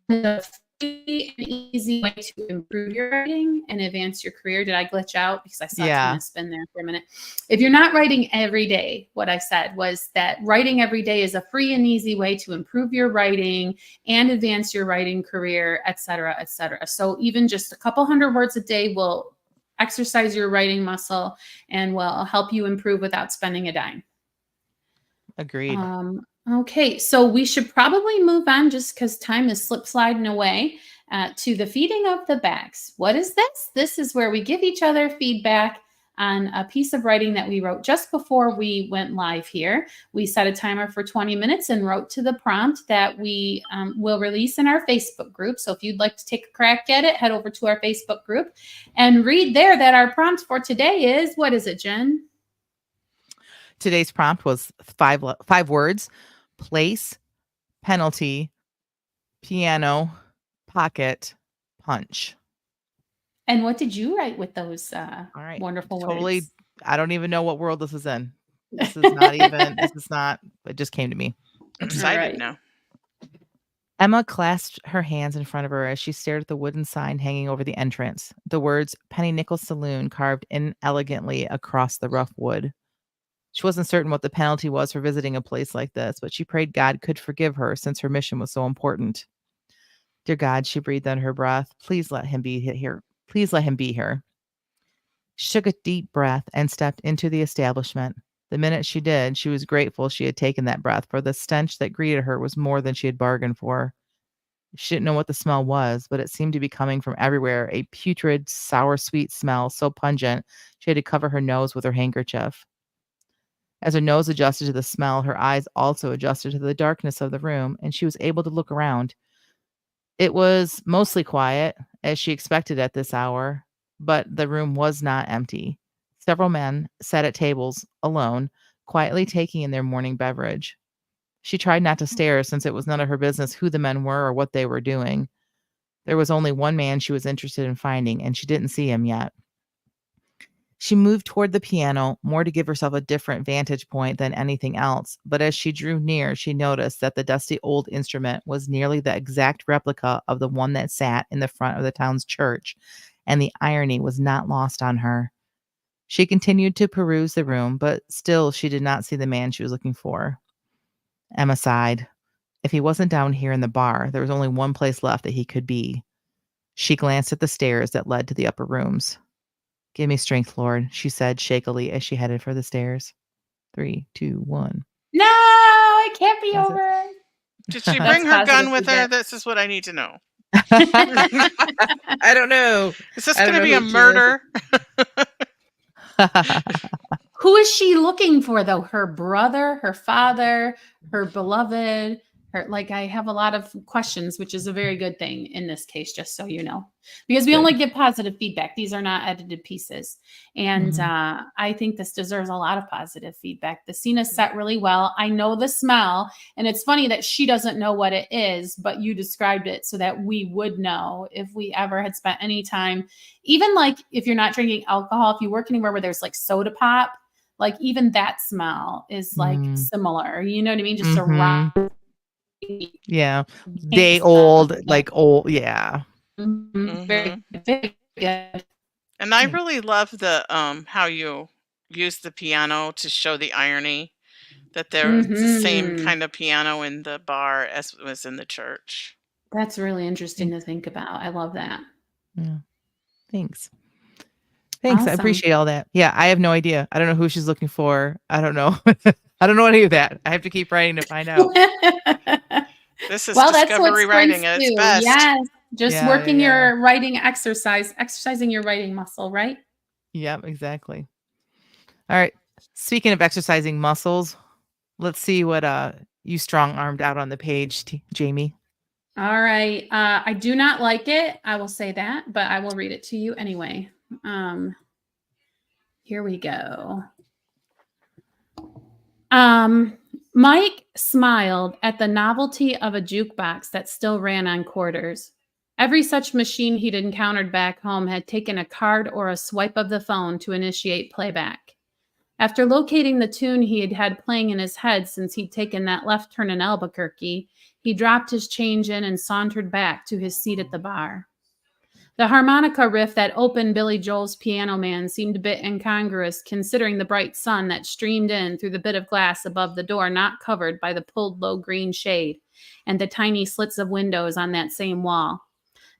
The free and easy way to improve your writing and advance your career. Did I glitch out? Because I saw Yeah. Tina spin there for a minute. If you're not writing every day, what I said was that writing every day is a free and easy way to improve your writing and advance your writing career, et cetera, et cetera. So even just a couple hundred words a day will exercise your writing muscle and will help you improve without spending a dime. Agreed. Okay, so we should probably move on just because time is slip sliding away to the feeding of the bags. What is this? This is where we give each other feedback on a piece of writing that we wrote just before we went live here. We set a timer for 20 minutes and wrote to the prompt that we will release in our Facebook group. So if you'd like to take a crack at it, head over to our Facebook group and read there that our prompt for today is, what is it, Jen? Today's prompt was five words: place, penalty, piano, pocket, punch. And what did you write with those All right. wonderful Totally. words? I don't even know what world this is in. This is not even, it just came to me. I'm excited Right. now. Emma clasped her hands in front of her as she stared at the wooden sign hanging over the entrance. The words Penny Nickel Saloon carved inelegantly across the rough wood. She wasn't certain what the penalty was for visiting a place like this, but she prayed God could forgive her since her mission was so important. Dear God, she breathed under her breath. Please let him be here. Please let him be here. She took a deep breath and stepped into the establishment. The minute she did, she was grateful she had taken that breath, for the stench that greeted her was more than she had bargained for. She didn't know what the smell was, but it seemed to be coming from everywhere, a putrid, sour, sweet smell so pungent she had to cover her nose with her handkerchief. As her nose adjusted to the smell, her eyes also adjusted to the darkness of the room, and she was able to look around. It was mostly quiet, as she expected at this hour, but the room was not empty. Several men sat at tables, alone, quietly taking in their morning beverage. She tried not to stare, since it was none of her business who the men were or what they were doing. There was only one man she was interested in finding, and she didn't see him yet. She moved toward the piano, more to give herself a different vantage point than anything else, but as she drew near, she noticed that the dusty old instrument was nearly the exact replica of the one that sat in the front of the town's church, and the irony was not lost on her. She continued to peruse the room, but still she did not see the man she was looking for. Emma sighed. If he wasn't down here in the bar, there was only one place left that he could be. She glanced at the stairs that led to the upper rooms. Give me strength, Lord, she said shakily as she headed for the stairs. 3, 2, 1. No, it can't be That's it. over. Did she That's bring her gun positive with her? feedback. This is what I need to know. I don't know. Is this I don't going to be know a who she is. murder? Who is she looking for, though? Her brother, her father, her beloved? Her, like, I have a lot of questions, which is a very good thing in this case, just so you know, because we Good. only get positive feedback. These are not edited pieces. And I think this deserves a lot of positive feedback. The scene is set really well. I know the smell, and it's funny that she doesn't know what it is, but you described it so that we would know if we ever had spent any time, even like if you're not drinking alcohol, if you work anywhere where there's like soda pop, like even that smell is like similar. You know what I mean? Just a rock. Yeah. Can't Day smell old, it. like old. Yeah. Very, very good. And I really love the how you use the piano to show the irony that there's the same Mhm. kind of piano in the bar as was in the church. That's really interesting to think about. I love that. Yeah. Thanks. Thanks. I Awesome. appreciate all that. Yeah. I have no idea. I don't know who she's looking for. I don't know. I don't know any of that. I have to keep writing to find out. This is Well, that's what discovery writing sprints at its do. best. Yes. Just Yeah, working yeah. your writing exercising your writing muscle, right? Yep, exactly. All right. Speaking of exercising muscles, let's see what you strong-armed out on the page, Jamie. All right. I do not like it. I will say that, but I will read it to you anyway. Here we go. Mike smiled at the novelty of a jukebox that still ran on quarters. Every such machine he'd encountered back home had taken a card or a swipe of the phone to initiate playback. After locating the tune he had had playing in his head since he'd taken that left turn in Albuquerque, he dropped his change in and sauntered back to his seat at the bar. The harmonica riff that opened Billy Joel's Piano Man seemed a bit incongruous considering the bright sun that streamed in through the bit of glass above the door not covered by the pulled low green shade and the tiny slits of windows on that same wall.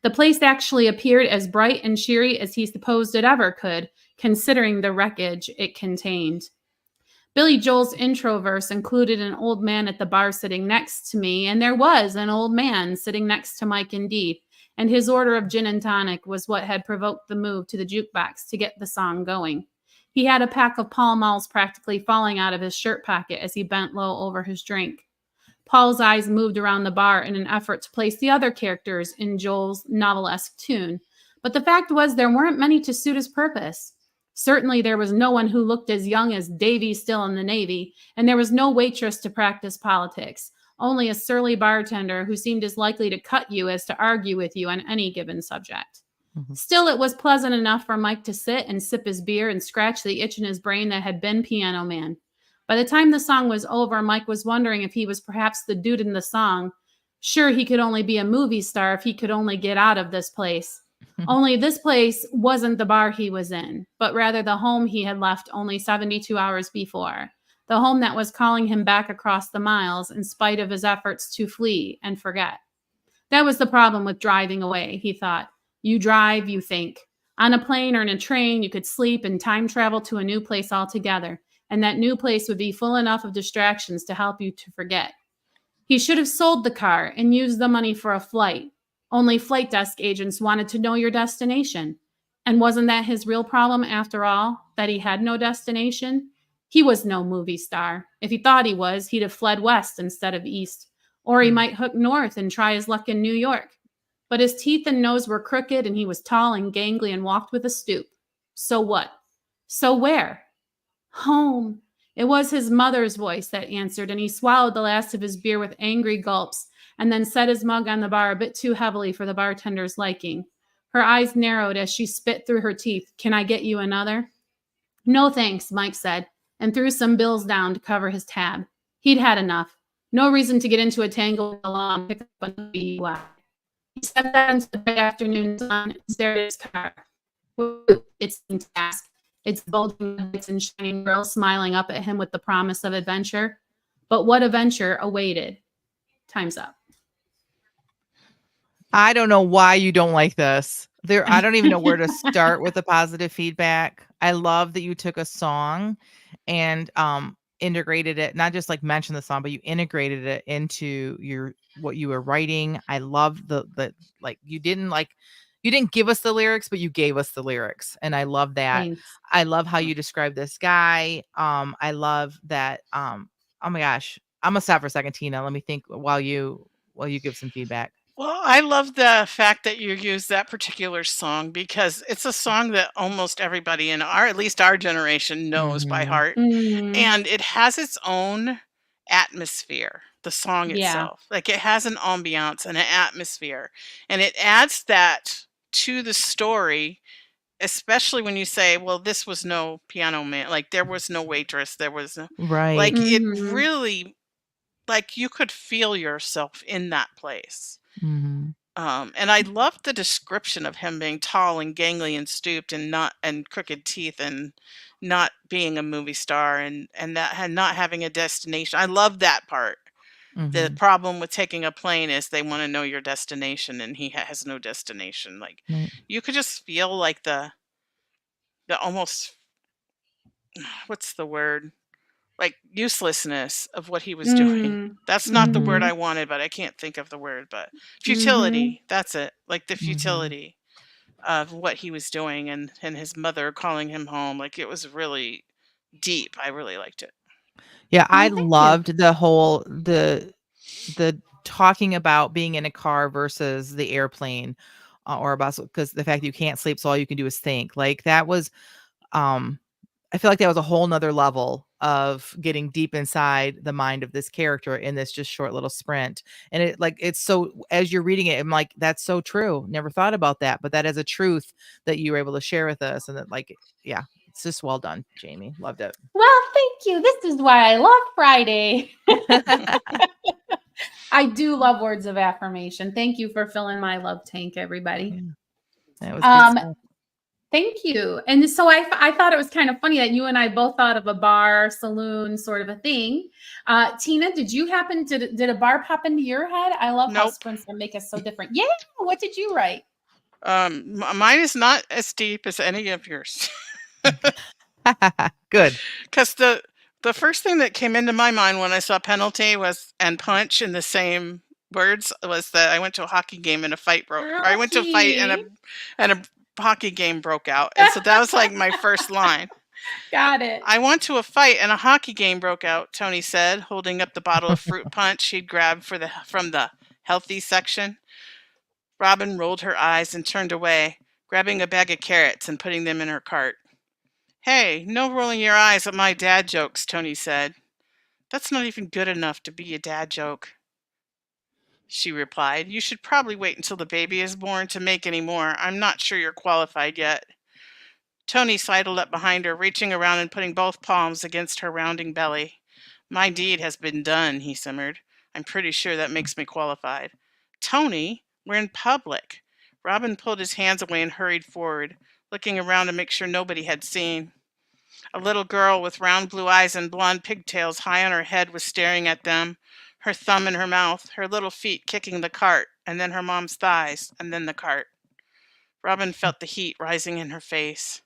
The place actually appeared as bright and cheery as he supposed it ever could, considering the wreckage it contained. Billy Joel's intro verse included an old man at the bar sitting next to me, and there was an old man sitting next to Mike indeed, and his order of gin and tonic was what had provoked the move to the jukebox to get the song going. He had a pack of Pall Malls practically falling out of his shirt pocket as he bent low over his drink. Paul's eyes moved around the bar in an effort to place the other characters in Joel's novelesque tune, but the fact was there weren't many to suit his purpose. Certainly there was no one who looked as young as Davy still in the Navy, and there was no waitress to practice politics, only a surly bartender who seemed as likely to cut you as to argue with you on any given subject. Mhm. Still, it was pleasant enough for Mike to sit and sip his beer and scratch the itch in his brain that had been Piano Man. By the time the song was over, Mike was wondering if he was perhaps the dude in the song. Sure, he could only be a movie star if he could only get out of this place. Only this place wasn't the bar he was in, but rather the home he had left only 72 hours before. The home that was calling him back across the miles in spite of his efforts to flee and forget. That was the problem with driving away, he thought. You drive, you think. On a plane or in a train, you could sleep and time travel to a new place altogether, and that new place would be full enough of distractions to help you to forget. He should have sold the car and used the money for a flight. Only flight desk agents wanted to know your destination. And wasn't that his real problem after all, that he had no destination? He was no movie star. If he thought he was, he'd have fled west instead of east. Or he might hook north and try his luck in New York. But his teeth and nose were crooked, and he was tall and gangly and walked with a stoop. So what? So where? Home. It was his mother's voice that answered, and he swallowed the last of his beer with angry gulps, and then set his mug on the bar a bit too heavily for the bartender's liking. Her eyes narrowed as she spit through her teeth. Can I get you another? No thanks, Mike said, and threw some bills down to cover his tab. He'd had enough. No reason to get into a tangle with the law and pick up a DUI. He stepped out into the bright afternoon sun and stared at his car. It seemed to ask, its bulging lights and shining girls smiling up at him with the promise of adventure. But what adventure awaited? Time's up. I don't know why you don't like this. I don't even know where to start with the positive feedback. I love that you took a song and integrated it, not just like mention the song, but you integrated it into what you were writing. I love the like you didn't give us the lyrics, but you gave us the lyrics. And I love that. Thanks. I love how you describe this guy. I love that. Oh my gosh. I'm gonna stop for a second, Tina. Let me think while you give some feedback. Well, I love the fact that you use that particular song because it's a song that almost everybody in at least our generation knows by Mhm. heart. Mm, And it has its own atmosphere, the song Yeah. itself. Like it has an ambiance and an atmosphere. And it adds that to the story, especially when you say, well, this was no Piano Man. Like there was no waitress. There was no, Right. like it Mhm. really, like you could feel yourself in that place. Mhm. And I love the description of him being tall and gangly and stooped and crooked teeth and not being a movie star and that and not having a destination. I love that part. The Mhm. problem with taking a plane is they want to know your destination and he has no destination. Like Right. you could just feel like the almost what's the word? Like uselessness of what he was doing. Mm, That's not the word mhm, I wanted, but I can't think of the word, but mhm. futility. That's it. Like the Mhm. futility of what he was doing and his mother calling him home. Like it was really deep. I really liked it. Yeah, I Oh, thank you. loved the whole the talking about being in a car versus the airplane or a bus, because the fact that you can't sleep, so all you can do is think. Like that was I feel like that was a whole nother level of getting deep inside the mind of this character in this just short little sprint. And it's so, as you're reading it, I'm like, that's so true. Never thought about that, but that is a truth that you were able to share with us. And that yeah, it's just well done, Jamie. Loved it. Well, thank you. This is why I love Friday. I do love words of affirmation. Thank you for filling my love tank, everybody. That was good stuff. Thank you. And so I thought it was kind of funny that you and I both thought of a bar, saloon sort of a thing. Tina, did a bar pop into your head? I love how Nope. sprints can make us so different. Yeah. What did you write? Mine is not as deep as any of yours. Good. Because the first thing that came into my mind when I saw penalty and punch in the same words was that I went to a hockey game and a fight broke. Or I went to a fight and a hockey game broke out, and so that was like my first line. Got it. I went to a fight and a hockey game broke out, Tony said, holding up the bottle of fruit punch he'd grabbed from the healthy section. Robin rolled her eyes and turned away, grabbing a bag of carrots and putting them in her cart. Hey, no rolling your eyes at my dad jokes, Tony said. That's not even good enough to be a dad joke, she replied. You should probably wait until the baby is born to make any more. I'm not sure you're qualified yet. Tony sidled up behind her, reaching around and putting both palms against her rounding belly. My deed has been done, he simmered. I'm pretty sure that makes me qualified. Tony, we're in public. Robin pulled his hands away and hurried forward, looking around to make sure nobody had seen. A little girl with round blue eyes and blonde pigtails high on her head was staring at them, her thumb in her mouth, her little feet kicking the cart, and then her mom's thighs, and then the cart. Robin felt the heat rising in her face.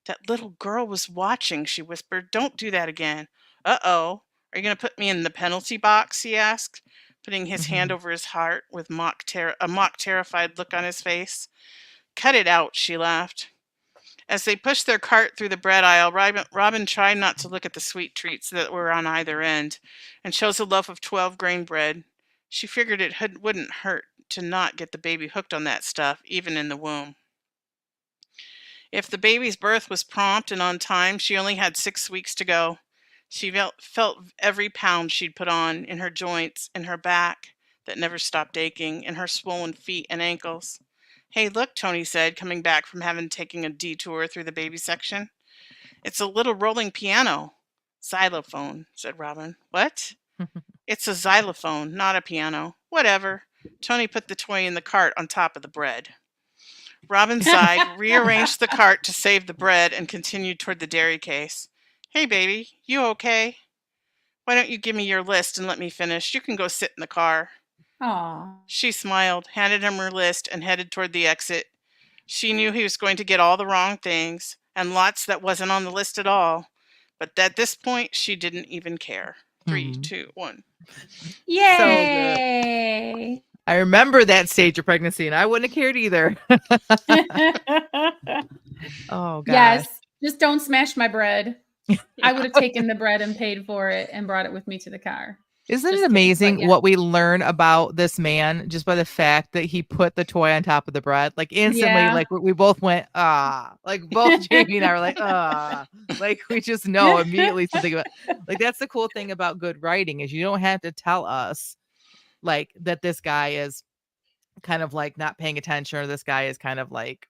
That little girl was watching, she whispered. Don't do that again. Uh-oh. Are you going to put me in the penalty box, he asked, putting his hand over his heart with a mock terrified look on his face. Cut it out, she laughed. As they pushed their cart through the bread aisle, Robin tried not to look at the sweet treats that were on either end, and chose a loaf of 12-grain bread. She figured it wouldn't hurt to not get the baby hooked on that stuff, even in the womb. If the baby's birth was prompt and on time, she only had 6 weeks to go. She felt every pound she'd put on, in her joints, in her back that never stopped aching, in her swollen feet and ankles. Hey, look, Tony said, coming back from having taken a detour through the baby section. It's a little rolling piano. Xylophone, said Robin. What? It's a xylophone, not a piano. Whatever. Tony put the toy in the cart on top of the bread. Robin sighed, rearranged the cart to save the bread, and continued toward the dairy case. Hey, baby, you okay? Why don't you give me your list and let me finish? You can go sit in the car. Aw. She smiled, handed him her list, and headed toward the exit. She knew he was going to get all the wrong things, and lots that wasn't on the list at all. But at this point, she didn't even care. 3, 2, 1. Yay! I remember that stage of pregnancy, and I wouldn't have cared either. Oh, gosh. Yes. Just don't smash my bread. I would have taken the bread and paid for it and brought it with me to the car. Isn't Just it kidding, amazing but yeah. what we learn about this man just by the fact that he put the toy on top of the bread? Like instantly, Yeah. like we both went, like both Jamie and I were like, like we just know immediately something about, like, that's the cool thing about good writing is you don't have to tell us like that this guy is kind of like not paying attention or this guy is kind of like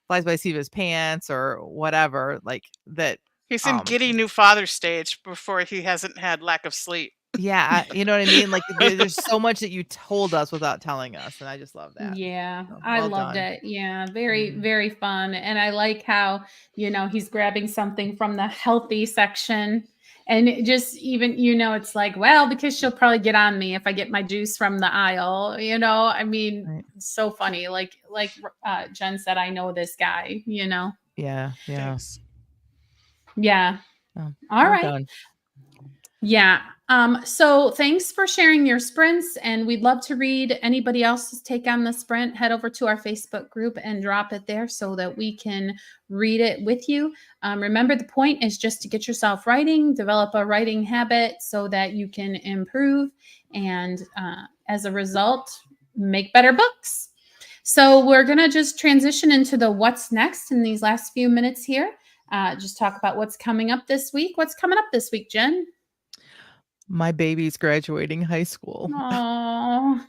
flies by the seat of his pants or whatever, like that. He's in giddy new father stage before he hasn't had lack of sleep. Yeah, you know what I mean? Like there's so much that you told us without telling us, and I just love that. Yeah, So, I well loved done. it. Yeah, very, Mhm. very fun. And I like how, he's grabbing something from the healthy section. And it just even, it's like, well, because she'll probably get on me if I get my juice from the aisle. I mean, Right. it's so funny. Like Jen said, I know this guy, Yeah, yeah. Thanks. Yeah. Oh, All well right. done. Yeah. So thanks for sharing your sprints, and we'd love to read anybody else's take on the sprint. Head over to our Facebook group and drop it there so that we can read it with you. Remember, the point is just to get yourself writing, develop a writing habit so that you can improve, and as a result, make better books. So we're going to just transition into the what's next in these last few minutes here. Just talk about what's coming up this week. What's coming up this week, Jen? My baby's graduating high school. Oh.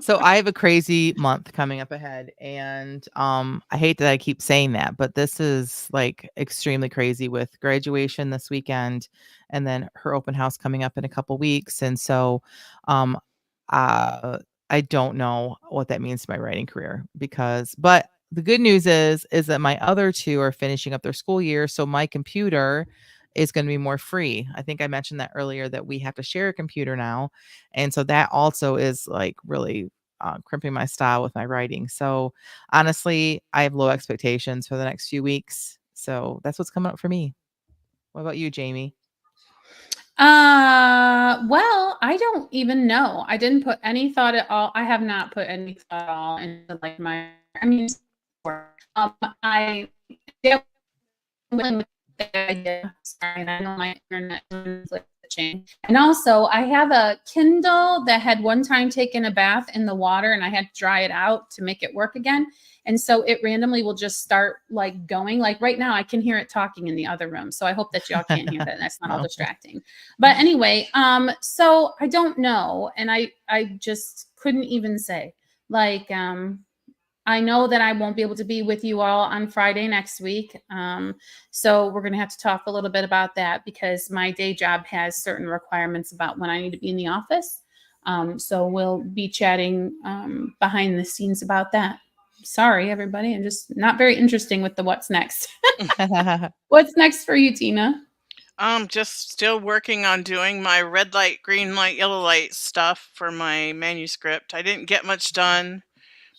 So I have a crazy month coming up ahead, and I hate that I keep saying that, but this is like extremely crazy with graduation this weekend and then her open house coming up in a couple weeks. And so I don't know what that means to my writing career but the good news is that my other two are finishing up their school year, so my computer is going to be more free. I think I mentioned that earlier, that we have to share a computer now. And so that also is like really crimping my style with my writing. So honestly, I have low expectations for the next few weeks. So that's what's coming up for me. What about you, Jamie? Well, I don't even know. I didn't put any thought at all. I have not put any thought at all into I that idea. Sorry, and I know my internet is glitching. And also, I have a Kindle that had one time taken a bath in the water, and I had to dry it out to make it work again. And so it randomly will just start like going. Like right now, I can hear it talking in the other room. So I hope that y'all can't hear that. That's not all No. distracting. But anyway, so I don't know, and I just couldn't even say. Like, I know that I won't be able to be with you all on Friday next week. So we're going to have to talk a little bit about that because my day job has certain requirements about when I need to be in the office. So we'll be chatting behind the scenes about that. Sorry, everybody. I'm just not very interesting with the what's next. What's next for you, Tina? Just still working on doing my red light, green light, yellow light stuff for my manuscript. I didn't get much done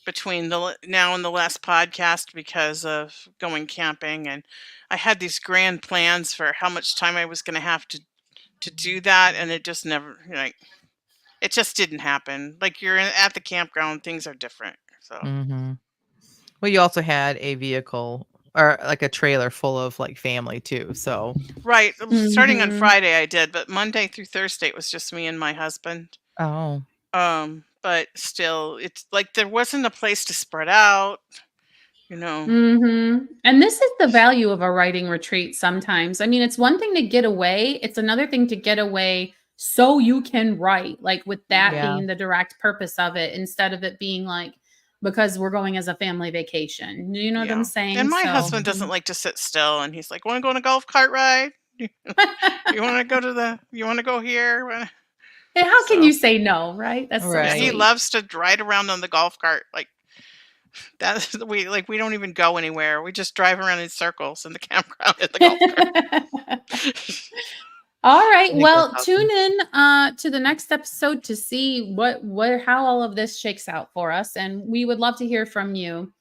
between now and the last podcast because of going camping, and I had these grand plans for how much time I was going to have to do that, and it just never, like, it just didn't happen. Like, you're at the campground, things are different. So Mm-hmm. Well, you also had a vehicle or like a trailer full of like family too. So right, starting on Mhm. Friday I did, but Monday through Thursday it was just me and my husband. oh, But still, it's like there wasn't a place to spread out, you know. And this is the value of a writing retreat sometimes. I mean, it's one thing to get away, it's another thing to get away so you can write, like with that Yeah. being the direct purpose of it, instead of it being like, because we're going as a family vacation. You know what Yeah. I'm saying? And my So, husband doesn't like to sit still, and he's like, "Want to go on a golf cart ride? You want to go to the? You want to go here?" And how can So you say no, right? That's so yeah, Right. he sweet. loves to ride around on the golf cart. Like that, we don't even go anywhere. We just drive around in circles in the campground at the golf cart. All right. I think Well, that's tune awesome. in to the next episode to see what how all of this shakes out for us, and we would love to hear from you.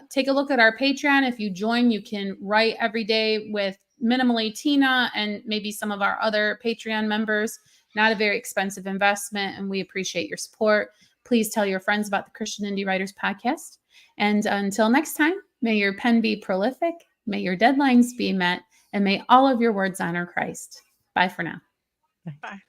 Take a look at our Patreon. If you join, you can write every day with minimally Tina and maybe some of our other Patreon members. Not a very expensive investment, and we appreciate your support. Please tell your friends about the Christian Indie Writers Podcast. And until next time, may your pen be prolific, may your deadlines be met, and may all of your words honor Christ. Bye for now. Bye.